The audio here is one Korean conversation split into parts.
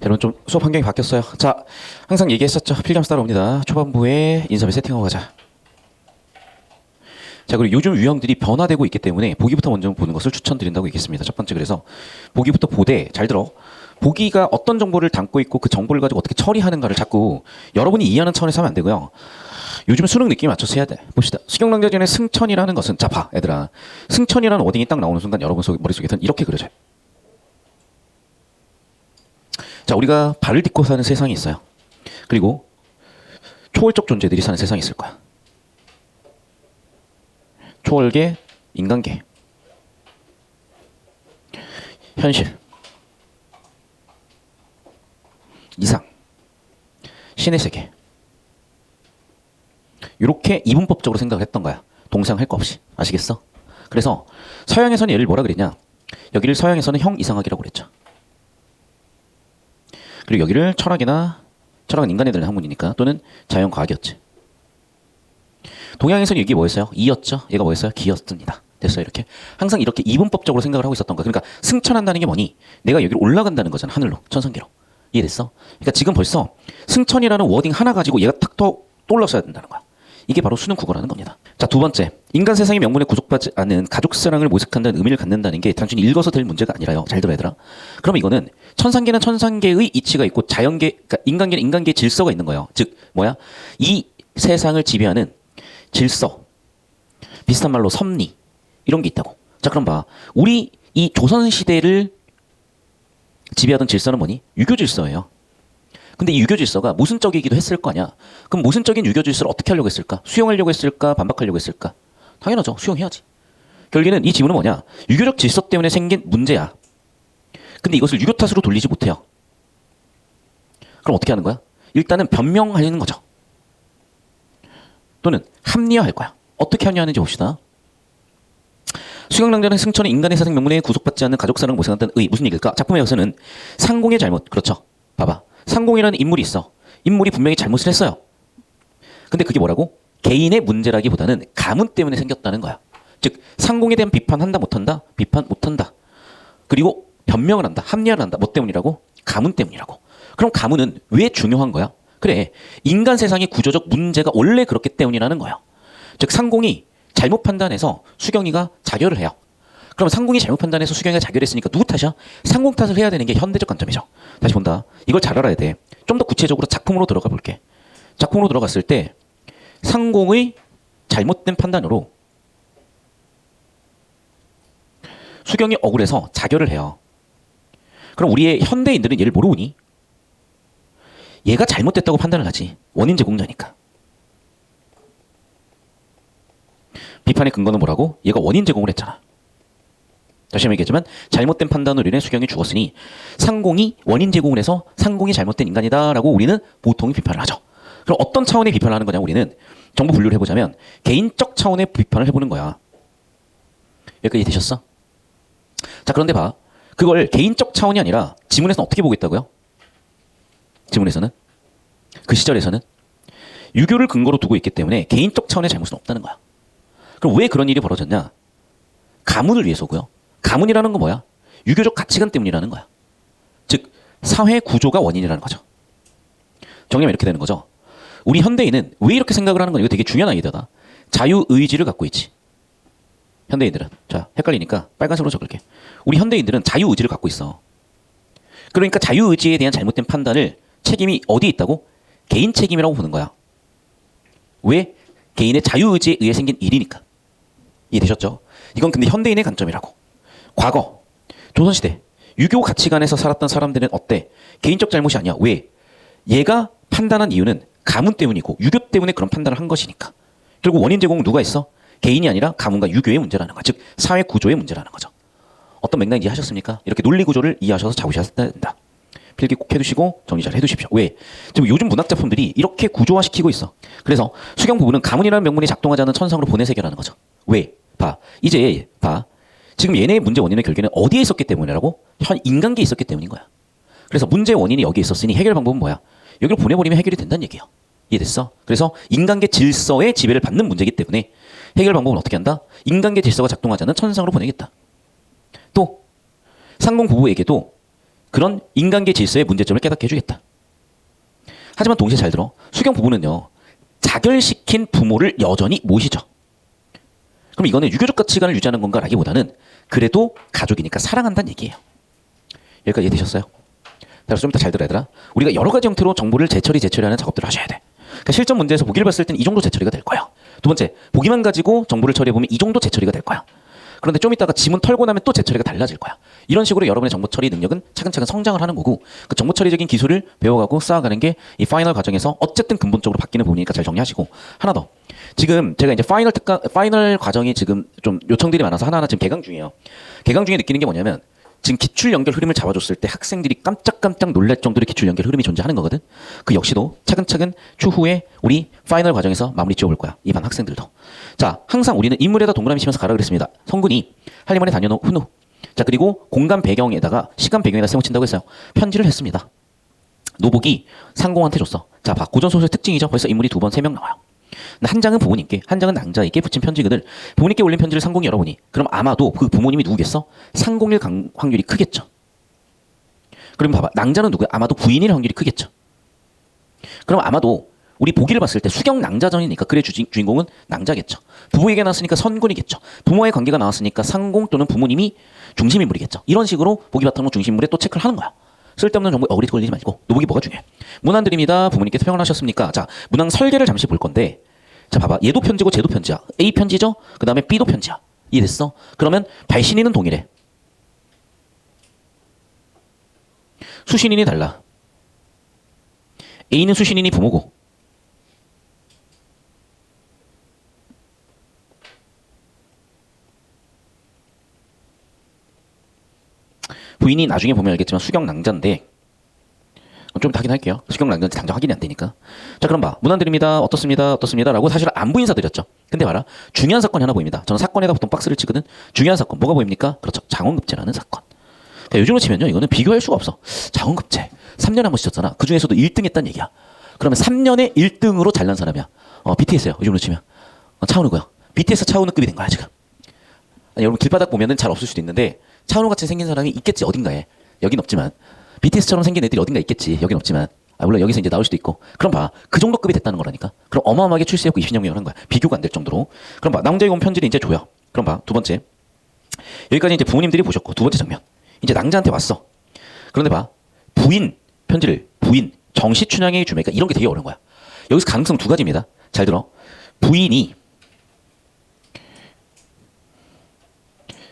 여러분 좀 수업 환경이 바뀌었어요. 자, 항상 얘기했었죠. 필기하면서 따라옵니다. 초반부에 인사비 세팅하고 가자. 자, 그리고 요즘 유형들이 변화되고 있기 때문에 보기부터 먼저 보는 것을 추천드린다고 얘기했습니다. 첫 번째, 그래서 보기부터 보되, 잘 들어. 보기가 어떤 정보를 담고 있고 그 정보를 가지고 어떻게 처리하는가를 자꾸 여러분이 이해하는 차원에서 하면 안 되고요. 요즘 수능 느낌에 맞춰서 해야 돼. 봅시다. 수경랑자전의 승천이라는 것은, 자, 봐, 얘들아. 승천이라는 워딩이 딱 나오는 순간 여러분 머릿속에서는 이렇게 그려져요. 자, 우리가 발을 딛고 사는 세상이 있어요. 그리고 초월적 존재들이 사는 세상이 있을 거야. 초월계, 인간계, 현실, 이상, 신의 세계. 이렇게 이분법적으로 생각을 했던 거야. 동상 할 거 없이. 아시겠어? 그래서 서양에서는 얘를 뭐라 그랬냐? 여기를 서양에서는 형 이상학이라고 그랬죠. 그리고 여기를 철학은 인간에 대한 학문이니까 또는 자연과학이었지. 동양에서는 이게 뭐였어요? 이였죠. 얘가 뭐였어요? 기였습니다. 됐어요. 이렇게 항상 이렇게 이분법적으로 생각을 하고 있었던 거야. 그러니까 승천한다는 게 뭐니? 내가 여기로 올라간다는 거잖아. 하늘로, 천상계로. 이해됐어? 그러니까 지금 벌써 승천이라는 워딩 하나 가지고 얘가 탁 떠올랐어야 된다는 거야. 이게 바로 수능 국어라는 겁니다. 자, 두 번째. 인간 세상의 명분에 구속받지 않은 가족사랑을 모색한다는 의미를 갖는다는 게 단순히 읽어서 될 문제가 아니라요. 잘 들어 얘들아. 그럼 이거는 천상계는 천상계의 이치가 있고 자연계, 그러니까 인간계는 인간계의 질서가 있는 거예요. 즉 뭐야? 이 세상을 지배하는 질서, 비슷한 말로 섭리 이런 게 있다고. 자, 그럼 봐. 우리 이 조선시대를 지배하던 질서는 뭐니? 유교 질서예요. 근데 이 유교 질서가 모순적이기도 했을 거 아니야. 그럼 모순적인 유교 질서를 어떻게 하려고 했을까? 수용하려고 했을까? 반박하려고 했을까? 당연하죠. 수용해야지. 결국에는 이 지문은 뭐냐? 유교적 질서 때문에 생긴 문제야. 근데 이것을 유교 탓으로 돌리지 못해요. 그럼 어떻게 하는 거야? 일단은 변명하는 거죠. 또는 합리화할 거야. 어떻게 합리화하는지 봅시다. 수경랑자는 승천의 인간의 사생 명분에 구속받지 않는 가족사랑을 모색한다는 의. 무슨 얘기일까? 작품에 여서는 상공의 잘못. 그렇죠. 봐봐. 상공이라는 인물이 있어. 인물이 분명히 잘못을 했어요. 근데 그게 뭐라고? 개인의 문제라기보다는 가문 때문에 생겼다는 거야. 즉 상공에 대한 비판한다 못한다? 비판 못한다. 그리고 변명을 한다. 합리화를 한다. 뭐 때문이라고? 가문 때문이라고. 그럼 가문은 왜 중요한 거야? 그래. 인간 세상의 구조적 문제가 원래 그렇기 때문이라는 거야. 즉 상공이 잘못 판단해서 수경이가 자결을 해요. 그럼 상공이 잘못 판단해서 수경이가 자결했으니까 누구 탓이야? 상공 탓을 해야 되는 게 현대적 관점이죠. 다시 본다. 이걸 잘 알아야 돼. 좀 더 구체적으로 작품으로 들어가 볼게. 작품으로 들어갔을 때 상공의 잘못된 판단으로 수경이 억울해서 자결을 해요. 그럼 우리의 현대인들은 얘를 모르니? 얘가 잘못됐다고 판단을 하지. 원인 제공자니까. 비판의 근거는 뭐라고? 얘가 원인 제공을 했잖아. 다시 한번 얘기했지만 잘못된 판단으로 인해 수경이 죽었으니 상공이 원인 제공을 해서 상공이 잘못된 인간이다라고 우리는 보통 비판을 하죠. 그럼 어떤 차원의 비판을 하는 거냐? 우리는 정보 분류를 해보자면 개인적 차원의 비판을 해보는 거야. 여기까지 되셨어? 자, 그런데 봐. 그걸 개인적 차원이 아니라 지문에서는 어떻게 보겠다고요? 지문에서는? 그 시절에서는? 유교를 근거로 두고 있기 때문에 개인적 차원의 잘못은 없다는 거야. 그럼 왜 그런 일이 벌어졌냐? 가문을 위해서고요. 가문이라는 건 뭐야? 유교적 가치관 때문이라는 거야. 즉 사회 구조가 원인이라는 거죠. 정리하면 이렇게 되는 거죠. 우리 현대인은 왜 이렇게 생각을 하는 건 이거 되게 중요한 아이디어다. 자유의지를 갖고 있지. 현대인들은. 자, 헷갈리니까 빨간색으로 적을게. 우리 현대인들은 자유의지를 갖고 있어. 그러니까 자유의지에 대한 잘못된 판단을 책임이 어디에 있다고? 개인 책임이라고 보는 거야. 왜? 개인의 자유의지에 의해 생긴 일이니까. 이해되셨죠? 이건 근데 현대인의 관점이라고. 과거, 조선시대, 유교 가치관에서 살았던 사람들은 어때? 개인적 잘못이 아니야. 왜? 얘가 판단한 이유는 가문 때문이고 유교 때문에 그런 판단을 한 것이니까. 결국 원인 제공은 누가 있어? 개인이 아니라 가문과 유교의 문제라는 거야. 즉 사회 구조의 문제라는 거죠. 어떤 맥락인지 이해하셨습니까? 이렇게 논리 구조를 이해하셔서 잡으셔야 된다. 필기 꼭 해두시고 정리 잘 해두십시오. 왜? 지금 요즘 문학 작품들이 이렇게 구조화시키고 있어. 그래서 수경 부부는 가문이라는 명분이 작동하지 않는 천상으로 보내세계라는 거죠. 왜? 봐. 이제 봐. 지금 얘네의 문제 원인의 결계는 어디에 있었기 때문이라고? 현 인간계에 있었기 때문인 거야. 그래서 문제 원인이 여기에 있었으니 해결 방법은 뭐야? 여기를 보내버리면 해결이 된다는 얘기예요. 이해됐어? 그래서 인간계 질서의 지배를 받는 문제이기 때문에 해결 방법은 어떻게 한다? 인간계 질서가 작동하지 않는 천상으로 보내겠다. 또 상공 부부에게도 그런 인간계 질서의 문제점을 깨닫게 해주겠다. 하지만 동시에 잘 들어. 수경 부부는요. 자결시킨 부모를 여전히 모시죠. 그럼 이거는 유교적 가치관을 유지하는 건가라기보다는 그래도 가족이니까 사랑한다는 얘기예요. 여기까지 이해되셨어요? 그래서 좀 이따 잘 들어 얘들아. 우리가 여러 가지 형태로 정보를 재처리하는 작업들을 하셔야 돼. 그러니까 실전 문제에서 보기를 봤을 땐 이 정도 재처리가 될 거야. 두 번째, 보기만 가지고 정보를 처리해보면 이 정도 재처리가 될 거야. 그런데 좀 이따가 지문 털고 나면 또 재처리가 달라질 거야. 이런 식으로 여러분의 정보 처리 능력은 차근차근 성장을 하는 거고 그 정보 처리적인 기술을 배워가고 쌓아가는 게 이 파이널 과정에서 어쨌든 근본적으로 바뀌는 부분이니까 잘 정리하시고 하나 더. 지금 제가 이제 파이널 과정이 지금 좀 요청들이 많아서 하나하나 지금 개강 중이에요. 개강 중에 느끼는 게 뭐냐면 지금 기출 연결 흐름을 잡아줬을 때 학생들이 깜짝깜짝 놀랄 정도로 기출 연결 흐름이 존재하는 거거든. 그 역시도 차근차근 추후에 우리 파이널 과정에서 마무리 지어볼 거야. 이 반 학생들도. 자, 항상 우리는 인물에다 동그라미 치면서 가라 그랬습니다. 성군이 할리만의 단연 훈후. 자, 그리고 공간 배경에다가 시간 배경에다 세워친다고 했어요. 편지를 했습니다. 노복이 상공한테 줬어. 자, 봐. 고전소설의 특징이죠. 벌써 인물이 두 번, 세 명 나와요. 한 장은 부모님께, 한 장은 낭자에게 붙인 편지근을 부모님께 올린 편지를 상공이 열어보니 그럼 아마도 그 부모님이 누구겠어? 상공일 확률이 크겠죠. 그럼 봐봐. 낭자는 누구야? 아마도 부인일 확률이 크겠죠. 그럼 아마도 우리 보기를 봤을 때 수경 낭자전이니까 그래 주인공은 낭자겠죠. 부부에게 나왔으니까 선군이겠죠. 부모와의 관계가 나왔으니까 상공 또는 부모님이 중심인물이겠죠. 이런 식으로 보기 바탕으로 중심인물에 또 체크를 하는 거야. 쓸데없는 정보에 어그리 걸리지 말고 노복이 뭐가 중요해. 문안 드립니다. 부모님께서 평을 하셨습니까? 자, 문항 설계를 잠시 볼 건데 자, 봐봐. 얘도 편지고 쟤도 편지야. A 편지죠? 그 다음에 B도 편지야. 이해됐어? 그러면 발신인은 동일해. 수신인이 달라. A는 수신인이 부모고 부인이 나중에 보면 알겠지만 수경 낭자인데 좀 이따 확인할게요. 수경 낭자인지 당장 확인이 안 되니까. 자, 그럼 봐. 문안 드립니다. 어떻습니다. 어떻습니다. 라고 사실 안부 인사 드렸죠. 근데 봐라. 중요한 사건이 하나 보입니다. 저는 사건에다 보통 박스를 치거든. 중요한 사건. 뭐가 보입니까? 그렇죠. 장원급제라는 사건. 그러니까 요즘으로 치면요. 이거는 비교할 수가 없어. 장원급제. 3년에 한 번씩 쳤잖아. 그 중에서도 1등 했다는 얘기야. 그러면 3년에 1등으로 잘난 사람이야. BTS예요. 요즘으로 치면. 차은우고요. BTS 차은우급이 된 거야, 지금. 아니, 여러분 길바닥 보면은 잘 없을 수도 있는데 차은우 같이 생긴 사람이 있겠지, 어딘가에. 여긴 없지만. BTS처럼 생긴 애들이 어딘가 있겠지. 여긴 없지만. 물론 여기서 이제 나올 수도 있고. 그럼 봐. 그 정도 급이 됐다는 거라니까. 그럼 어마어마하게 출세했고 입신영역을 한 거야. 비교가 안 될 정도로. 그럼 봐. 낭자의 공 편지를 이제 줘요. 그럼 봐. 두 번째. 여기까지 이제 부모님들이 보셨고. 두 번째 장면. 이제 낭자한테 왔어. 그런데 봐. 부인 편지를 정시춘향에게 주면 그러니까 이런 게 되게 어려운 거야. 여기서 가능성 두 가지입니다. 잘 들어. 부인이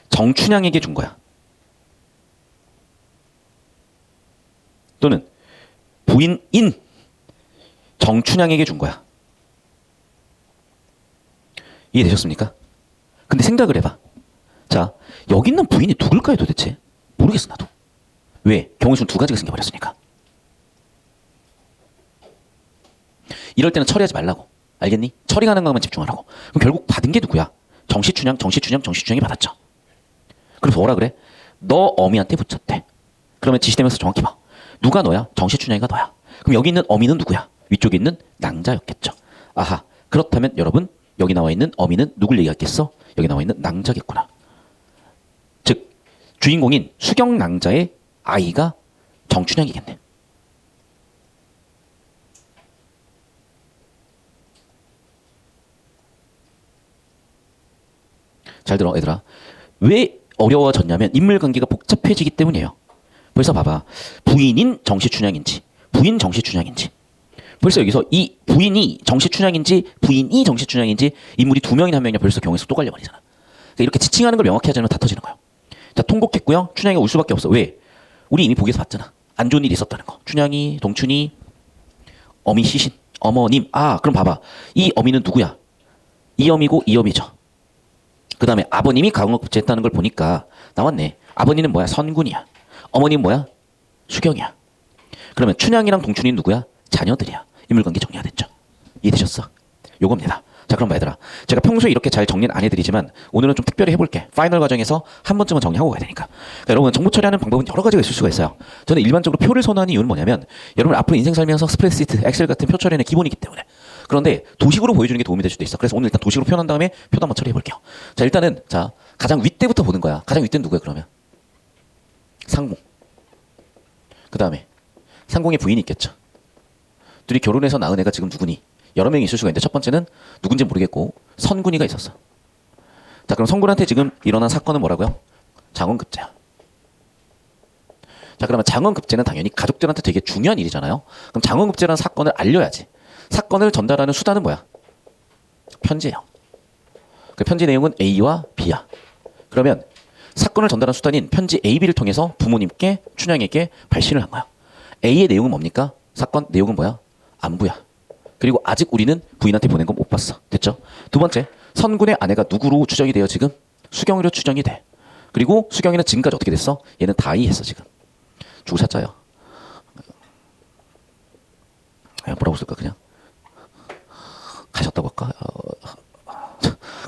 정춘향에게 준 거야. 또는 부인인 정춘향에게 준 거야. 이해되셨습니까? 근데 생각을 해봐. 자, 여기 있는 부인이 누굴까요 도대체? 모르겠어 나도. 왜? 경우의 수는 두 가지가 생겨버렸으니까. 이럴 때는 처리하지 말라고. 알겠니? 처리 가능한 것만 집중하라고. 그럼 결국 받은 게 누구야? 정시춘향이 받았죠. 그래서 뭐라 그래? 너 어미한테 붙였대. 그러면 지시되면서 정확히 봐. 누가 너야? 정시춘향이가 너야. 그럼 여기 있는 어미는 누구야? 위쪽에 있는 낭자였겠죠. 아하. 그렇다면 여러분 여기 나와 있는 어미는 누굴 얘기했겠어? 여기 나와 있는 낭자겠구나. 즉 주인공인 수경 낭자의 아이가 정춘향이겠네. 잘 들어 얘들아. 왜 어려워졌냐면 인물관계가 복잡해지기 때문이에요. 벌써 봐봐. 부인인 정시춘향인지 부인 정시춘향인지 벌써 여기서 이 부인이 정시춘향인지 부인이 정시춘향인지 인물이 두 명이나 한 명이나 벌써 경우에서 또 갈려버리잖아. 그러니까 이렇게 지칭하는 걸 명확히 하지 않으면 다 터지는 거예요. 자, 통곡했고요. 춘향이가 울 수밖에 없어. 왜? 우리 이미 보기에서 봤잖아. 안 좋은 일이 있었다는 거. 춘향이, 동춘이, 어미 시신, 어머님. 아, 그럼 봐봐. 이 어미는 누구야? 이 어미고 이 어미죠. 그 다음에 아버님이 가공급제했다는 걸 보니까 나왔네. 아버님은 뭐야? 선군이야. 어머니는 뭐야? 수경이야. 그러면 춘향이랑 동춘이는 누구야? 자녀들이야. 인물관계 정리가 됐죠. 이해되셨어? 요겁니다. 자, 그럼 얘들아. 제가 평소에 이렇게 잘 정리는 안 해드리지만 오늘은 좀 특별히 해볼게. 파이널 과정에서 한 번쯤은 정리하고 가야 되니까. 그러니까 여러분 정보 처리하는 방법은 여러 가지가 있을 수가 있어요. 저는 일반적으로 표를 선호하는 이유는 뭐냐면 여러분 앞으로 인생 살면서 스프레드시트, 엑셀 같은 표 처리는 기본이기 때문에. 그런데 도식으로 보여주는 게 도움이 될 수도 있어. 그래서 오늘 일단 도식으로 표현한 다음에 표도 한번 처리해볼게요. 자, 일단은 가장 윗대부터 보는 거야. 가장 윗대는 누구야 그러면? 상공. 그 다음에 상공의 부인이 있겠죠. 둘이 결혼해서 낳은 애가 지금 누구니? 여러 명이 있을 수가 있는데 첫 번째는 누군지 모르겠고 선군이가 있었어. 자, 그럼 선군한테 지금 일어난 사건은 뭐라고요? 장원급제야. 자, 그러면 장원급제는 당연히 가족들한테 되게 중요한 일이잖아요. 그럼 장원급제라는 사건을 알려야지. 사건을 전달하는 수단은 뭐야? 편지예요. 그 편지 내용은 A와 B야. 그러면 사건을 전달한 수단인 편지 A, B를 통해서 부모님께, 춘향에게 발신을 한 거야. A의 내용은 뭡니까? 사건 내용은 뭐야? 안부야. 그리고 아직 우리는 부인한테 보낸 거 못 봤어. 됐죠? 두 번째, 선군의 아내가 누구로 추정이 돼요, 지금? 수경이로 추정이 돼. 그리고 수경이는 지금까지 어떻게 됐어? 얘는 다이했어, 지금. 주사자요. 뭐라고 쓸까, 그냥? 가셨다고 할까?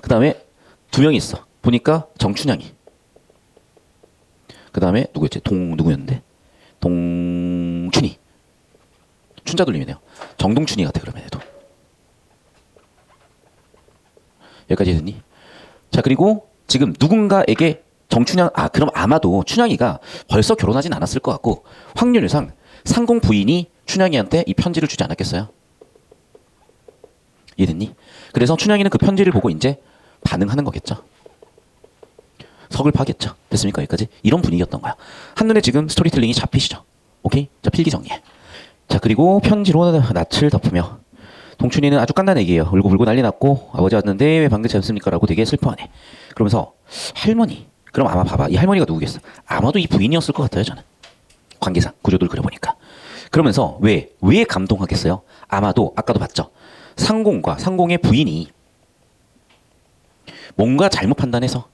그 다음에 두 명이 있어. 보니까 정춘향이. 그 다음에 누구였지? 누구였는데? 동춘이. 춘자 돌림이네요. 정동춘이 같아, 그러면 해도. 여기까지 됐니? 자, 그리고 지금 누군가에게 정춘향, 그럼 아마도 춘향이가 벌써 결혼하진 않았을 것 같고, 확률상 상공 부인이 춘향이한테 이 편지를 주지 않았겠어요? 이해됐니? 그래서 춘향이는 그 편지를 보고 이제 반응하는 거겠죠. 서글파겠죠. 됐습니까? 여기까지? 이런 분위기였던 거야. 한눈에 지금 스토리텔링이 잡히시죠? 오케이? 자, 필기 정리해. 자, 그리고 편지로 낯을 덮으며 동춘이는 아주 깐난 애기예요. 울고불고 난리 났고 아버지 왔는데 왜 방긋지 않습니까? 라고 되게 슬퍼하네. 그러면서 할머니. 그럼 아마 봐봐. 이 할머니가 누구겠어? 아마도 이 부인이었을 것 같아요. 저는. 관계상 구조들 그려보니까. 그러면서 왜 감동하겠어요? 아마도 아까도 봤죠. 상공과 상공의 부인이 뭔가 잘못 판단해서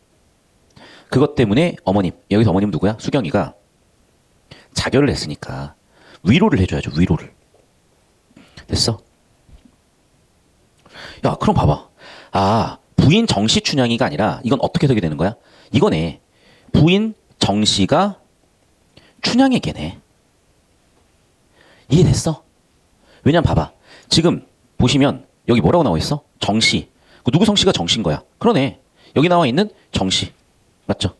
그것 때문에 어머님, 여기서 어머님 누구야? 수경이가 자결을 했으니까 위로를 해줘야죠. 위로를. 됐어? 야, 그럼 봐봐. 부인 정씨 춘향이가 아니라 이건 어떻게 되게 되는 거야? 이거네. 부인 정씨가 춘향에게네. 이해됐어? 왜냐면 봐봐. 지금 보시면 여기 뭐라고 나와 있어? 정씨. 그 누구 성씨가 정씨인 거야? 그러네. 여기 나와 있는 정씨. 맞죠?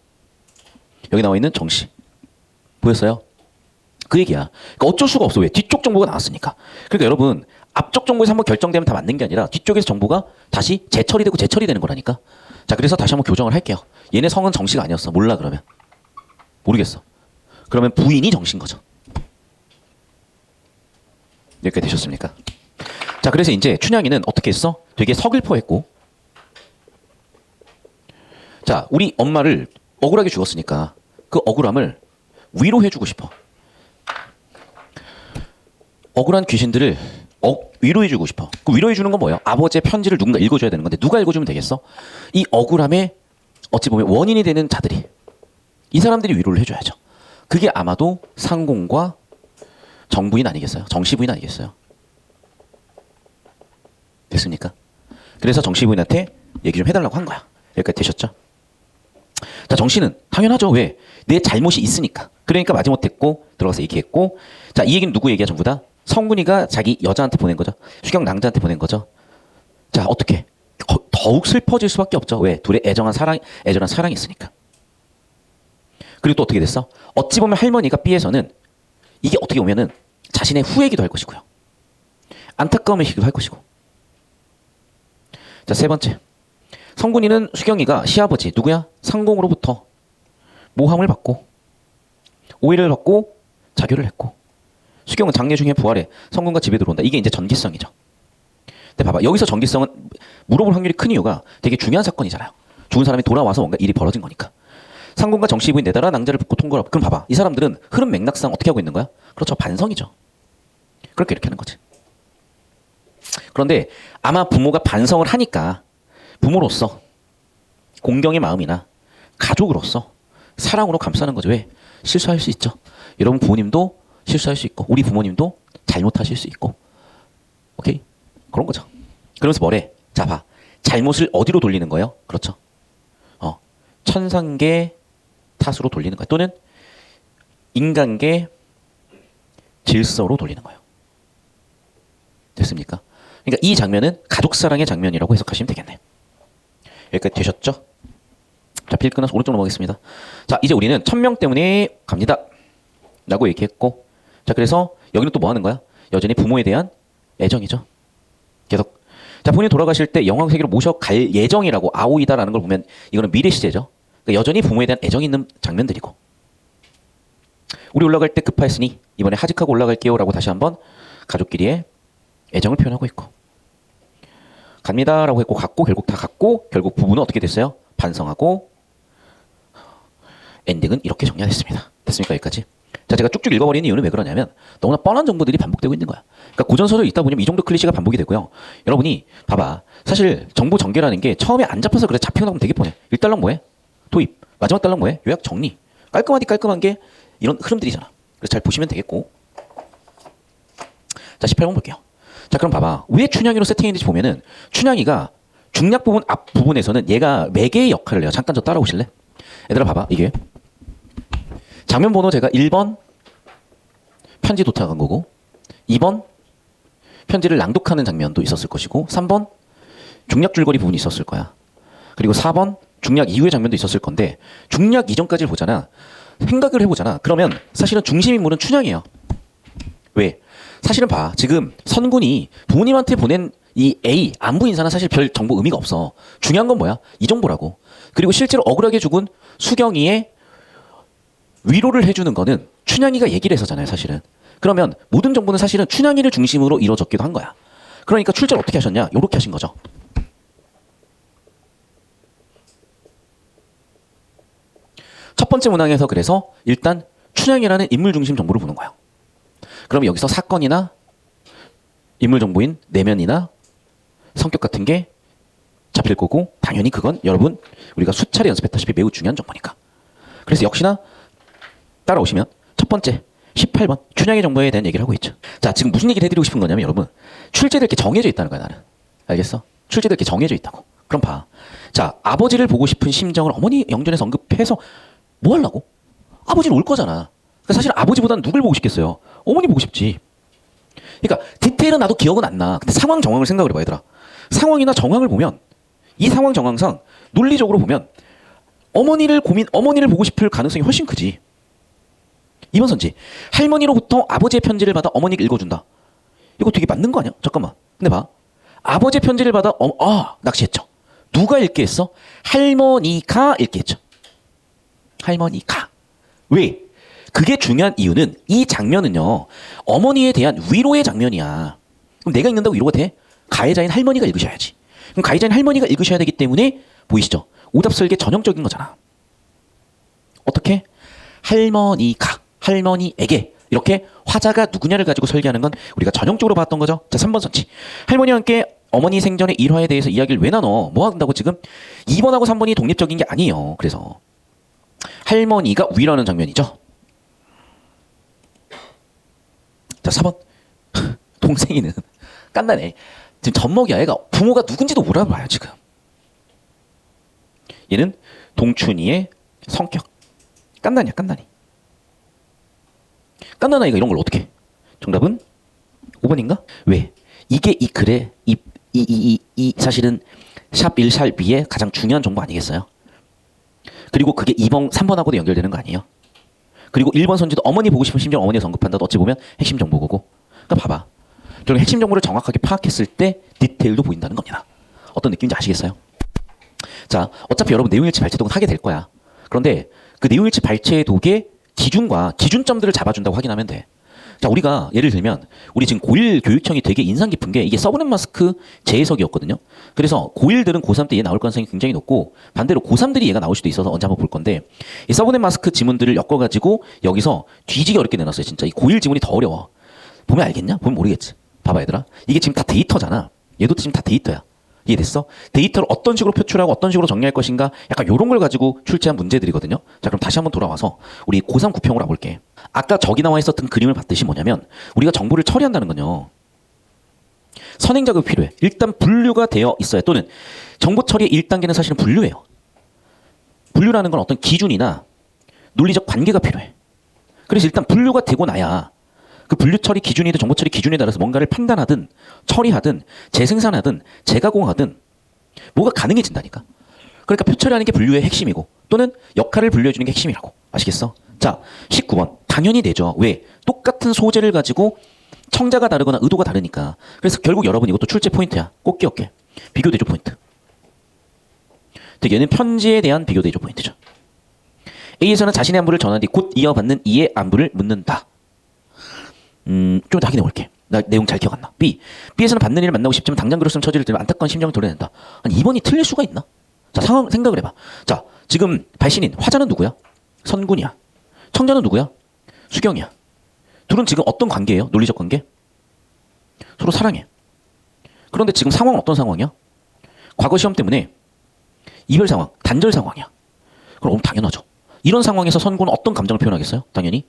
여기 나와 있는 정씨. 보였어요? 그 얘기야. 그러니까 어쩔 수가 없어. 왜? 뒤쪽 정보가 나왔으니까. 그러니까 여러분, 앞쪽 정보에서 한번 결정되면 다 맞는 게 아니라 뒤쪽에서 정보가 다시 재처리되고 재처리되는 거라니까. 자, 그래서 다시 한번 교정을 할게요. 얘네 성은 정씨가 아니었어. 몰라, 그러면. 모르겠어. 그러면 부인이 정씨인 거죠. 여기까지 되셨습니까? 자, 그래서 이제 춘향이는 어떻게 했어? 되게 서글퍼했고. 자, 우리 엄마를 억울하게 죽었으니까 그 억울함을 위로해주고 싶어. 억울한 귀신들을 위로해주고 싶어. 그 위로해주는 건 뭐예요? 아버지의 편지를 누군가 읽어줘야 되는 건데 누가 읽어주면 되겠어? 이 억울함에 어찌 보면 원인이 되는 자들이, 이 사람들이 위로를 해줘야죠. 그게 아마도 상공과 정부인 아니겠어요? 정씨부인 아니겠어요? 됐습니까? 그래서 정씨부인한테 얘기 좀 해달라고 한 거야. 여기까지 되셨죠? 자, 정씨는 당연하죠. 왜? 내 잘못이 있으니까. 그러니까 마지못했고 들어가서 얘기했고. 자, 이 얘기는 누구 얘기야? 전부 다 성군이가 자기 여자한테 보낸 거죠. 수경 낭자한테 보낸 거죠. 자, 어떻게? 더욱 슬퍼질 수밖에 없죠. 왜? 둘의 애절한 사랑이 있으니까. 그리고 또 어떻게 됐어? 어찌 보면 할머니가 B에서는 이게 어떻게 보면은 자신의 후회기도 할 것이고요. 안타까움이기도 할 것이고. 자, 세 번째. 성군이는 수경이가 시아버지 누구야? 상공으로부터 모함을 받고 오해를 받고 자결을 했고, 수경은 장례 중에 부활해 성군과 집에 들어온다. 이게 이제 전기성이죠. 근데 봐봐, 여기서 전기성은 물어볼 확률이 큰 이유가 되게 중요한 사건이잖아요. 죽은 사람이 돌아와서 뭔가 일이 벌어진 거니까. 상공과 정씨부인 내달아 낭자를 붙고 통과하고. 그럼 봐봐, 이 사람들은 흐름 맥락상 어떻게 하고 있는 거야? 그렇죠, 반성이죠. 그렇게 이렇게 하는 거지. 그런데 아마 부모가 반성을 하니까 부모로서 공경의 마음이나 가족으로서 사랑으로 감싸는 거죠. 왜? 실수할 수 있죠. 여러분 부모님도 실수할 수 있고 우리 부모님도 잘못하실 수 있고. 오케이? 그런 거죠. 그러면서 뭐래? 자, 봐. 잘못을 어디로 돌리는 거예요? 그렇죠. 천상계 탓으로 돌리는 거예요. 또는 인간계 질서로 돌리는 거예요. 됐습니까? 그러니까 이 장면은 가족사랑의 장면이라고 해석하시면 되겠네요. 여기까지 되셨죠? 자, 필 끊어서 오른쪽 넘어가겠습니다. 자, 이제 우리는 1000명 때문에 갑니다 라고 얘기했고, 자, 그래서 여기는 또 뭐 하는 거야? 여전히 부모에 대한 애정이죠. 계속. 자, 본인 돌아가실 때 영광세계로 모셔갈 예정이라고 아오이다라는 걸 보면 이거는 미래 시제죠. 그러니까 여전히 부모에 대한 애정이 있는 장면들이고. 우리 올라갈 때 급하였으니 이번에 하직하고 올라갈게요 라고 다시 한번 가족끼리의 애정을 표현하고 있고. 갑니다 라고 했고 갔고 결국 다 갔고 결국 부부는 어떻게 됐어요? 반성하고 엔딩은 이렇게 정리가 됐습니다. 됐습니까? 여기까지? 자, 제가 쭉쭉 읽어버리는 이유는 왜 그러냐면 너무나 뻔한 정보들이 반복되고 있는 거야. 그러니까 고전서를 읽다 보면 이 정도 클리셰가 반복이 되고요. 여러분이 봐봐. 사실 정보 전개라는 게 처음에 안 잡혀서 그래. 잡히고 나면 되게 뻔해. 1달러 뭐해? 도입. 마지막 달러 뭐해? 요약 정리. 깔끔하디 깔끔한 게 이런 흐름들이잖아. 그래서 잘 보시면 되겠고. 자, 18번 볼게요. 자, 그럼 봐봐. 왜 춘향이로 세팅했는지 보면은 춘향이가 중략 부분 앞 부분에서는 얘가 매개의 역할을 해요. 잠깐 저 따라오실래? 얘들아 봐봐. 이게 장면 번호 제가 1번 편지 도착한 거고 2번 편지를 낭독하는 장면도 있었을 것이고 3번 중략 줄거리 부분이 있었을 거야. 그리고 4번 중략 이후의 장면도 있었을 건데 중략 이전까지를 보잖아. 생각을 해보잖아. 그러면 사실은 중심 인물은 춘향이에요. 왜? 사실은 봐. 지금 선군이 부모님한테 보낸 이 A 안부 인사는 사실 별 정보 의미가 없어. 중요한 건 뭐야? 이 정보라고. 그리고 실제로 억울하게 죽은 수경이의 위로를 해주는 거는 춘향이가 얘기를 했었잖아요, 사실은. 그러면 모든 정보는 사실은 춘향이를 중심으로 이루어졌기도 한 거야. 그러니까 출제를 어떻게 하셨냐? 요렇게 하신 거죠. 첫 번째 문항에서 그래서 일단 춘향이라는 인물 중심 정보를 보는 거예요. 그럼 여기서 사건이나 인물 정보인 내면이나 성격 같은 게 잡힐 거고 당연히 그건 여러분 우리가 수차례 연습했다시피 매우 중요한 정보니까. 그래서 역시나 따라오시면 첫 번째 18번 춘향의 정보에 대한 얘기를 하고 있죠. 자, 지금 무슨 얘기를 해드리고 싶은 거냐면 여러분 출제될 게 정해져 있다는 거야. 나는 알겠어? 출제될 게 정해져 있다고. 그럼 봐. 자, 아버지를 보고 싶은 심정을 어머니 영전에서 언급해서 뭐 하려고? 아버지는 올 거잖아. 그러니까 사실 아버지보다는 누굴 보고 싶겠어요? 어머니 보고 싶지. 그러니까 디테일은 나도 기억은 안 나. 근데 상황 정황을 생각을 해봐 얘들아. 상황이나 정황을 보면 이 상황 정황상 논리적으로 보면 어머니를 보고 싶을 가능성이 훨씬 크지. 2번 선지. 할머니로부터 아버지의 편지를 받아 어머니가 읽어준다. 이거 되게 맞는 거 아니야? 잠깐만. 근데 봐. 아버지의 편지를 받아 낚시했죠. 누가 읽게 했어? 할머니가 읽게 했죠. 할머니가. 왜? 그게 중요한 이유는 이 장면은요. 어머니에 대한 위로의 장면이야. 그럼 내가 읽는다고 위로가 돼? 가해자인 할머니가 읽으셔야지. 그럼 가해자인 할머니가 읽으셔야 되기 때문에 보이시죠? 오답 설계 전형적인 거잖아. 어떻게? 할머니가 할머니에게 이렇게 화자가 누구냐를 가지고 설계하는 건 우리가 전형적으로 봤던 거죠. 자, 3번 선치. 할머니와 함께 어머니 생전의 일화에 대해서 이야기를 왜 나눠? 뭐 한다고 지금? 2번하고 3번이 독립적인 게 아니에요. 그래서 할머니가 위로하는 장면이죠. 자, 4번. 동생이는 깐다네. 지금 젖먹이야. 얘가 부모가 누군지도 몰라봐요 지금. 얘는 동춘이의 성격. 깐다니야 깐다니. 깐난 아이가 이런 걸 어떻게 해? 정답은 5번인가? 왜? 이게 이 글의 이 사실은 샵 1, 샵 2의 가장 중요한 정보 아니겠어요? 그리고 그게 2번, 3번하고도 연결되는 거 아니에요? 그리고 1번 선지도 어머니 보고 싶은 심정 어머니가 언급한다도 어찌 보면 핵심 정보고. 그러니까 봐봐. 결국 핵심 정보를 정확하게 파악했을 때 디테일도 보인다는 겁니다. 어떤 느낌인지 아시겠어요? 자, 어차피 여러분 내용일치 발췌독은 하게 될 거야. 그런데 그 내용일치 발췌독의 기준과 기준점들을 잡아준다고 확인하면 돼. 자, 우리가 예를 들면 우리 지금 고1 교육청이 되게 인상 깊은 게 이게 서브넷 마스크 재해석이었거든요. 그래서 고1들은 고3 때 얘 나올 가능성이 굉장히 높고 반대로 고3들이 얘가 나올 수도 있어서 언제 한번 볼 건데 이 서브넷 마스크 지문들을 엮어가지고 여기서 뒤지게 어렵게 내놨어요. 진짜 이 고1 지문이 더 어려워. 보면 알겠냐? 보면 모르겠지. 봐봐 얘들아. 이게 지금 다 데이터잖아. 얘도 지금 다 데이터야. 이해됐어? 데이터를 어떤 식으로 표출하고 어떤 식으로 정리할 것인가 약간 요런 걸 가지고 출제한 문제들이거든요. 자, 그럼 다시 한번 돌아와서 우리 고3 구평으로 가볼게. 아까 저기 나와 있었던 그림을 봤듯이 뭐냐면 우리가 정보를 처리한다는 건요. 선행 작업이 필요해. 일단 분류가 되어 있어야 또는 정보 처리의 1단계는 사실은 분류예요. 분류라는 건 어떤 기준이나 논리적 관계가 필요해. 그래서 일단 분류가 되고 나야 그 분류 처리 기준이든 정보 처리 기준에 따라서 뭔가를 판단하든 처리하든 재생산하든 재가공하든 뭐가 가능해진다니까. 그러니까 표처리하는 게 분류의 핵심이고 또는 역할을 분류해주는 게 핵심이라고. 아시겠어? 자, 19번. 당연히 되죠. 왜? 똑같은 소재를 가지고 청자가 다르거나 의도가 다르니까. 그래서 결국 여러분 이것도 출제 포인트야. 꼭 기억해. 비교 대조 포인트. 얘는 편지에 대한 비교 대조 포인트죠. A에서는 자신의 안부를 전한 뒤 곧 이어받는 E의 안부를 묻는다. 좀 더 확인해 볼게. 나 내용 잘 기억 안 나. B에서는 받는 이를 만나고 싶지만 당장 그럴수록 처지를 들면 안타까운 심정을 드러낸다. 아니, 2번이 틀릴 수가 있나? 자, 상황 생각을 해봐. 자, 지금 발신인 화자는 누구야? 선군이야. 청자는 누구야? 수경이야. 둘은 지금 어떤 관계예요? 논리적 관계? 서로 사랑해. 그런데 지금 상황은 어떤 상황이야? 과거 시험 때문에 이별 상황, 단절 상황이야. 그럼 당연하죠. 이런 상황에서 선고는 어떤 감정을 표현하겠어요? 당연히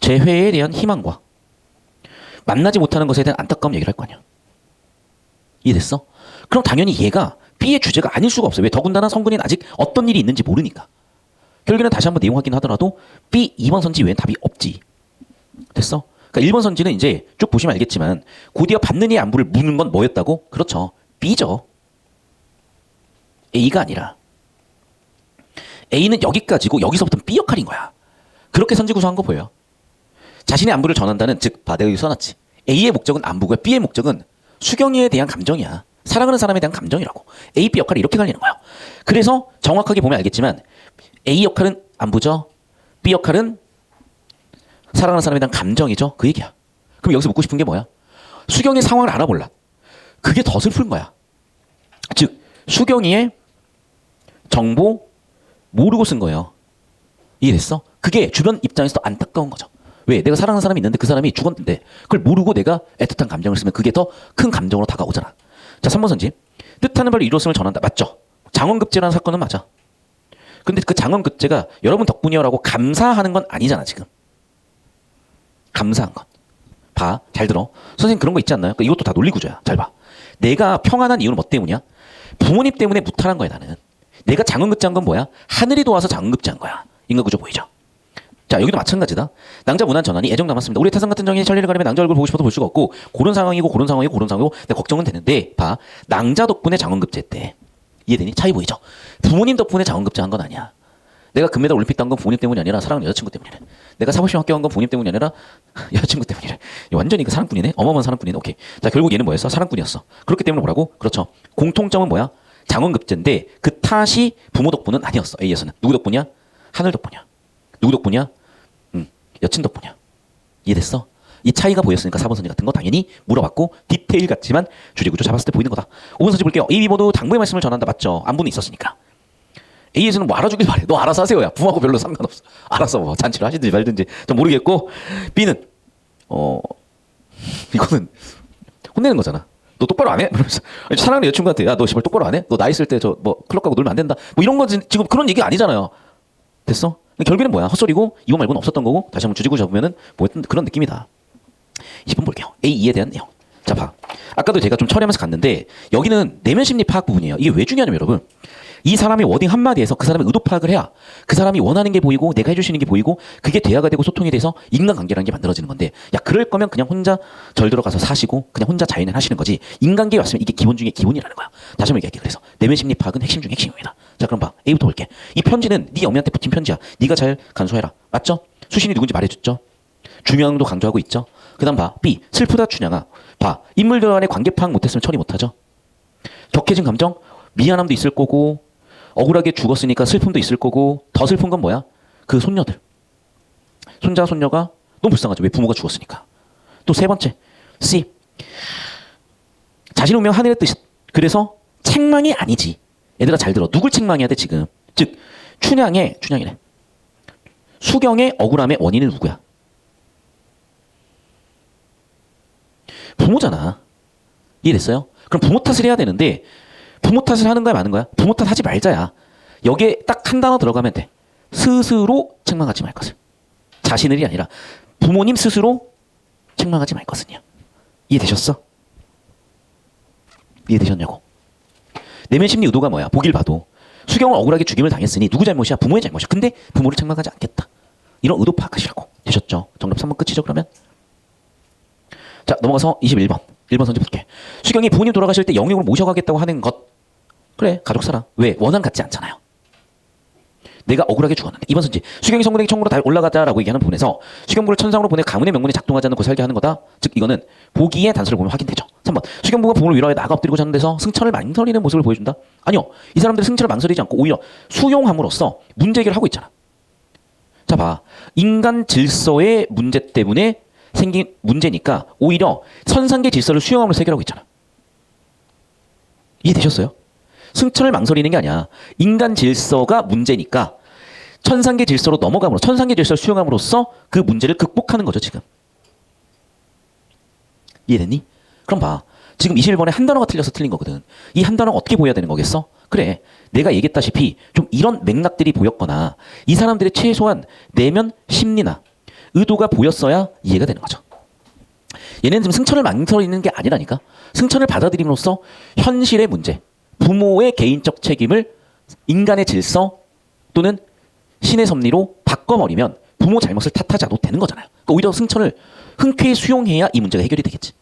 재회에 대한 희망과 만나지 못하는 것에 대한 안타까움 얘기를 할 거 아니야. 이해됐어? 그럼 당연히 얘가 B의 주제가 아닐 수가 없어요. 왜? 더군다나 선군이는 아직 어떤 일이 있는지 모르니까. 결국에는 다시 한번 내용 확인하더라도 B 2번 선지 외엔 답이 없지. 됐어? 그러니까 1번 선지는 이제 쭉 보시면 알겠지만 곧이어 받는 이의 안부를 묻는 건 뭐였다고? 그렇죠. B죠. A가 아니라 A는 여기까지고 여기서부터는 B 역할인 거야. 그렇게 선지 구성한 거 보여요. 자신의 안부를 전한다는 즉 내가 여기 써놨지. A의 목적은 안부고요. B의 목적은 수경이에 대한 감정이야. 사랑하는 사람에 대한 감정이라고. A, B 역할이 이렇게 갈리는 거야. 그래서 정확하게 보면 알겠지만 A 역할은 안부죠. B 역할은 사랑하는 사람에 대한 감정이죠. 그 얘기야. 그럼 여기서 묻고 싶은 게 뭐야? 수경의 상황을 알아볼라. 그게 더 슬픈 거야. 즉 수경이의 정보 모르고 쓴 거예요. 이해됐어? 그게 주변 입장에서도 안타까운 거죠. 왜? 내가 사랑하는 사람이 있는데 그 사람이 죽었는데 그걸 모르고 내가 애틋한 감정을 쓰면 그게 더 큰 감정으로 다가오잖아. 자, 3번 선지. 뜻하는 바를 이루었음을 전한다. 맞죠? 장원급제라는 사건은 맞아. 근데 그 장원급제가 여러분 덕분이요라고 감사하는 건 아니잖아, 지금. 감사한 건. 봐. 잘 들어. 선생님 그런 거 있지 않나요? 그러니까 이것도 다 논리구조야. 잘 봐. 내가 평안한 이유는 뭐 때문이야? 부모님 때문에 무탈한 거야, 나는. 내가 장원급제한 건 뭐야? 하늘이 도와서 장원급제한 거야. 인과구조 보이죠? 자, 여기도 마찬가지다. 낭자 무난 전환이 애정 남았습니다. 우리 태산 같은 정이 천리를 가려면 낭자 얼굴 보고 싶어도 볼 수가 없고 그런 상황이고 그런 상황이고 그런 상황이고 내 걱정은 되는데 봐. 낭자 덕분에 장원급제했대. 이해되니? 차이 보이죠? 부모님 덕분에 장원급제한 건 아니야. 내가 금메달 올림픽 딴 건 부모님 때문이 아니라 사랑하는 여자친구 때문이래. 내가 사법시험 합격한 건 부모님 때문이 아니라 여자친구 때문이래. 완전히 그 사랑꾼이네. 어마어마한 사랑꾼이네. 오케이. 자, 결국 얘는 뭐였어? 사랑꾼이었어. 그렇기 때문에 뭐라고? 그렇죠. 공통점은 뭐야? 장원급제인데 그 탓이 부모 덕분은 아니었어. A에서는. 누구 덕분이야? 하늘 덕분이야. 누구 덕분이야? 여친 덕분이야. 이해됐어? 이 차이가 보였으니까 4번 선지 같은 거 당연히 물어봤고 디테일 같지만 주제구조 잡았을 때 보이는 거다. 5번 선지 볼게요. A, B 모두 당부의 말씀을 전한다. 맞죠? 안부는 있었으니까. A에서는 뭐 알아주길 바래. 너 알아서 하세요야. 부모하고 별로 상관없어. 알아서 뭐 잔치를 하시든지 말든지 좀 모르겠고 B는 이거는 혼내는 거잖아. 너 똑바로 안 해? 그러면서 사랑하는 여친구한테 야 너 씨발 똑바로 안 해? 너 나 있을 때 저 뭐 클럽 가고 놀면 안 된다. 뭐 이런 거 지금 그런 얘기가 아니잖아요. 됐어? 결국에는 뭐야? 헛소리고 이거 말고는 없었던 거고 다시 한번 주제구 잡으면은 뭐 했던 그런 느낌이다. 20번 볼게요. A2에 대한 내용. 자, 봐. 아까도 제가 좀 처리하면서 갔는데 여기는 내면 심리 파악 부분이에요. 이게 왜 중요하냐면 여러분. 이 사람의 워딩 한마디에서 그 사람의 의도 파악을 해야 그 사람이 원하는 게 보이고 내가 해줄 수 있는 게 보이고 그게 대화가 되고 소통이 돼서 인간관계라는 게 만들어지는 건데 야 그럴 거면 그냥 혼자 절 들어가서 사시고 그냥 혼자 자연을 하시는 거지 인간계에 왔으면 이게 기본 중에 기본이라는 거야. 다시 한번 얘기할게. 그래서 내면 심리 파악은 핵심 중에 핵심입니다. 자 그럼 봐. A부터 볼게. 이 편지는 네 어머니한테 붙인 편지야. 네가 잘 간수해라. 맞죠? 수신이 누군지 말해줬죠? 중요한 도 강조하고 있죠? 그 다음 봐. B. 슬프다 춘향아. 봐. 인물들 간의 관계 파악 못했으면 처리 못하죠? 격해진 감정? 미안함도 있을 거고 억울하게 죽었으니까 슬픔도 있을 거고 더 슬픈 건 뭐야? 그 손녀들. 손자 손녀가 너무 불쌍하죠. 왜? 부모가 죽었으니까. 또 세 번째. C. 자신 운명 하늘의 뜻. 그래서 책망이 아니지. 얘들아 잘 들어. 누굴 책망해야 돼 지금? 즉 춘향이래. 수경의 억울함의 원인은 누구야? 부모잖아. 이해됐어요? 그럼 부모 탓을 해야 되는데 부모 탓을 하는 거야 마는 거야? 부모 탓 하지 말자야. 여기에 딱 한 단어 들어가면 돼. 스스로 책망하지 말 것을. 자신을이 아니라 부모님 스스로 책망하지 말 것은요. 이해되셨어? 이해되셨냐고. 내면 심리 의도가 뭐야? 보길 봐도 수경은 억울하게 죽임을 당했으니 누구 잘못이야? 부모의 잘못이야. 근데 부모를 책망하지 않겠다. 이런 의도 파악하시라고. 되셨죠? 정답 3번 끝이죠 그러면? 자 넘어가서 21번. 1번 선지 볼게. 수경이 부모님 돌아가실 때 영육으로 모셔가겠다고 하는 것. 그래 가족 사랑. 왜? 원한 같지 않잖아요. 내가 억울하게 죽었는데. 2번 선지. 수경이 성군에게 천국으로 다 올라가자라고 얘기하는 부분에서 수경부를 천상으로 보내 가문의 명분이 작동하지 않는 곳에 살게 하는 거다. 즉 이거는 보기의 단서를 보면 확인되죠. 3번. 수경부가 부모를 위로하여 나가 엎드리고 자는 데서 승천을 망설이는 모습을 보여준다. 아니요. 이 사람들은 승천을 망설이지 않고 오히려 수용함으로써 문제 해결을 하고 있잖아. 자 봐. 인간 질서의 문제 때문에 생긴 문제니까 오히려 천상계 질서를 수용함으로써 해결하고 있잖아. 이해되셨어요? 승천을 망설이는 게 아니야. 인간 질서가 문제니까 천상계 질서로 넘어감으로 천상계 질서를 수용함으로써 그 문제를 극복하는 거죠 지금. 이해됐니? 그럼 봐. 지금 21번에 한 단어가 틀려서 틀린 거거든. 이 한 단어가 어떻게 보여야 되는 거겠어? 그래. 내가 얘기했다시피 좀 이런 맥락들이 보였거나 이 사람들의 최소한 내면 심리나 의도가 보였어야 이해가 되는 거죠. 얘네는 지금 승천을 망설이는 게 아니라니까. 승천을 받아들임으로써 현실의 문제, 부모의 개인적 책임을 인간의 질서 또는 신의 섭리로 바꿔버리면 부모 잘못을 탓하지 않아도 되는 거잖아요. 그러니까 오히려 승천을 흔쾌히 수용해야 이 문제가 해결이 되겠지.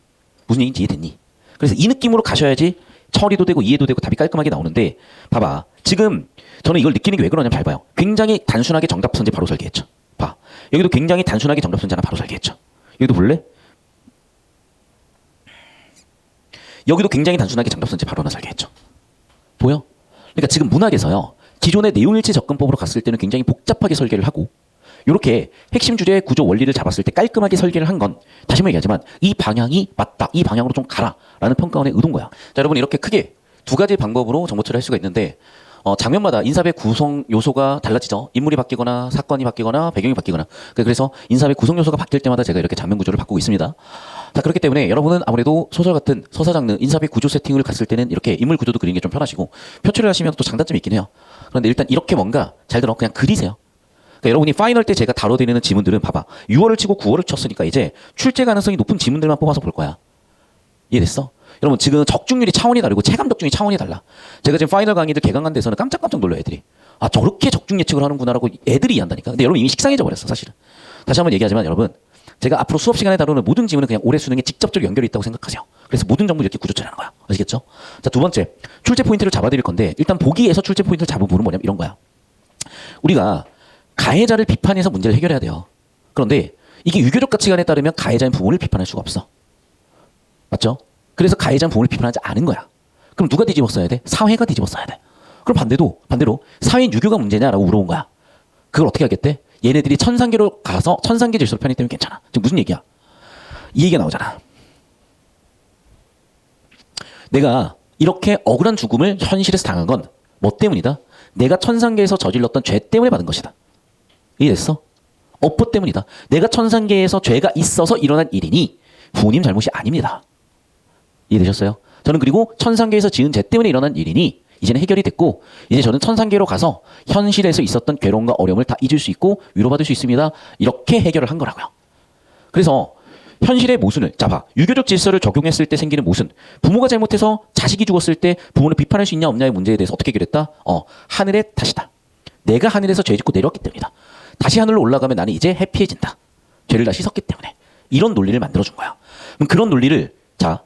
무슨 얘기인지 이해됐니? 그래서 이 느낌으로 가셔야지 처리도 되고 이해도 되고 답이 깔끔하게 나오는데 봐봐. 지금 저는 이걸 느끼는 게 왜 그러냐면 잘 봐요. 굉장히 단순하게 정답 선지 바로 설계했죠. 봐. 여기도 굉장히 단순하게 정답 선지 하나 바로 설계했죠. 여기도 볼래? 여기도 굉장히 단순하게 정답 선지 바로 하나 설계했죠. 보여? 그러니까 지금 문학에서요. 기존의 내용일치 접근법으로 갔을 때는 굉장히 복잡하게 설계를 하고 이렇게 핵심 주제의 구조 원리를 잡았을 때 깔끔하게 설계를 한 건 다시 한번 얘기하지만 이 방향이 맞다. 이 방향으로 좀 가라라는 평가원의 의도인 거야. 자, 여러분 이렇게 크게 두 가지 방법으로 정보 처리할 수가 있는데 장면마다 인사배 구성 요소가 달라지죠. 인물이 바뀌거나 사건이 바뀌거나 배경이 바뀌거나 그래서 인사배 구성 요소가 바뀔 때마다 제가 이렇게 장면 구조를 바꾸고 있습니다. 자, 그렇기 때문에 여러분은 아무래도 소설 같은 서사 장르 인사배 구조 세팅을 갔을 때는 이렇게 인물 구조도 그리는 게 좀 편하시고 표출을 하시면 또 장단점이 있긴 해요. 그런데 일단 이렇게 뭔가 잘 들어 그냥 그리세요. 그러니까 여러분이 파이널 때 제가 다뤄드리는 지문들은 봐봐. 6월을 치고 9월을 쳤으니까 이제 출제 가능성이 높은 지문들만 뽑아서 볼 거야. 이해됐어? 여러분 지금 적중률이 차원이 다르고 체감 적중이 차원이 달라. 제가 지금 파이널 강의들 개강한 데서는 깜짝깜짝 놀라요 애들이. 아 저렇게 적중 예측을 하는구나라고 애들이 이해한다니까. 근데 여러분 이미 식상해져 버렸어 사실은. 다시 한번 얘기하지만 여러분 제가 앞으로 수업 시간에 다루는 모든 지문은 그냥 올해 수능에 직접적으로 연결이 있다고 생각하세요. 그래서 모든 정보 이렇게 구조 처리하는 거야. 아시겠죠? 자, 두 번째 출제 포인트를 잡아드릴 건데 일단 보기에서 출제 포인트를 잡은 부분은 뭐냐면 이런 거야. 우리가 가해자를 비판해서 문제를 해결해야 돼요. 그런데 이게 유교적 가치관에 따르면 가해자인 부모를 비판할 수가 없어. 맞죠? 그래서 가해자는 부모를 비판하지 않은 거야. 그럼 누가 뒤집어 써야 돼? 사회가 뒤집어 써야 돼. 그럼 반대로 사회인 유교가 문제냐라고 물어본 거야. 그걸 어떻게 하겠대? 얘네들이 천상계로 가서 천상계 질서로 편입되면 괜찮아. 지금 무슨 얘기야? 이 얘기가 나오잖아. 내가 이렇게 억울한 죽음을 현실에서 당한 건 뭐 때문이다? 내가 천상계에서 저질렀던 죄 때문에 받은 것이다. 이해됐어? 업보 때문이다. 내가 천상계에서 죄가 있어서 일어난 일이니 부모님 잘못이 아닙니다. 이해되셨어요? 저는 그리고 천상계에서 지은 죄 때문에 일어난 일이니 이제는 해결이 됐고 이제 저는 천상계로 가서 현실에서 있었던 괴로움과 어려움을 다 잊을 수 있고 위로받을 수 있습니다. 이렇게 해결을 한 거라고요. 그래서 현실의 모순을 봐. 유교적 질서를 적용했을 때 생기는 모순. 부모가 잘못해서 자식이 죽었을 때 부모를 비판할 수 있냐 없냐의 문제에 대해서 어떻게 해결했다? 하늘의 탓이다. 내가 하늘에서 죄 짓고 내려왔기 때문이다. 다시 하늘로 올라가면 나는 이제 해피해진다. 죄를 다 씻었기 때문에. 이런 논리를 만들어준 거야. 그럼 그런 논리를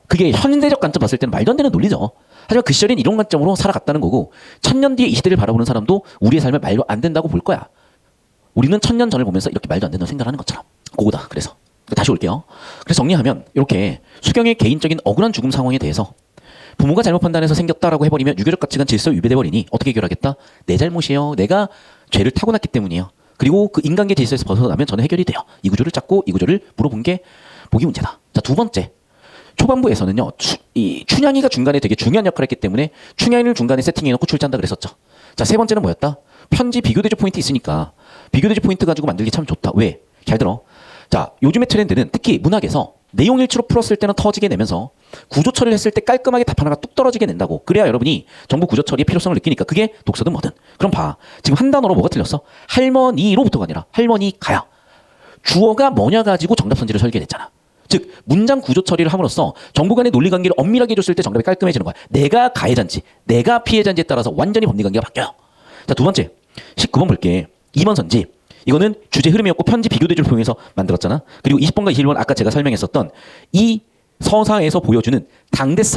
그게 현대적 관점 봤을 때는 말도 안 되는 논리죠. 하지만 그 시절엔 이런 관점으로 살아갔다는 거고 1000년 뒤에 이 시대를 바라보는 사람도 우리의 삶을 말도 안 된다고 볼 거야. 우리는 1000년 전을 보면서 이렇게 말도 안 된다고 생각하는 것처럼. 그거다. 그래서 다시 올게요. 그래서 정리하면 이렇게 수경의 개인적인 억울한 죽음 상황에 대해서 부모가 잘못 판단해서 생겼다라고 해버리면 유교적 가치관 질서 위배돼 버리니 어떻게 해결하겠다? 내 잘못이에요. 내가 죄를 타고났기 때문이에요. 그리고 그 인간계 질서에서 벗어나면 저는 해결이 돼요. 이 구조를 찾고 이 구조를 물어본 게 보기 문제다. 자, 두 번째. 초반부에서는요. 이 춘향이가 중간에 되게 중요한 역할을 했기 때문에 춘향이를 중간에 세팅해놓고 출제한다 그랬었죠. 자, 세 번째는 뭐였다? 편지 비교대조 포인트 있으니까 비교대조 포인트 가지고 만들기 참 좋다. 왜? 잘 들어. 자, 요즘의 트렌드는 특히 문학에서 내용 일치로 풀었을 때는 터지게 내면서 구조 처리를 했을 때 깔끔하게 답 하나가 뚝 떨어지게 낸다고. 그래야 여러분이 정보 구조 처리의 필요성을 느끼니까 그게 독서든 뭐든. 그럼 봐. 지금 한 단어로 뭐가 틀렸어? 할머니로부터가 아니라 할머니가야. 주어가 뭐냐 가지고 정답 선지를 설계했잖아. 즉 문장 구조 처리를 함으로써 정보 간의 논리 관계를 엄밀하게 해줬을 때 정답이 깔끔해지는 거야. 내가 가해자인지 내가 피해자인지에 따라서 완전히 법리 관계가 바뀌어요. 자, 두 번째 19번 볼게. 2번 선지. 이거는 주제 흐름이었고 편지 비교 대조를 통해서 만들었잖아. 그리고 20번과 21번 아까 제가 설명했었던 이 서사에서 보여주는 당대사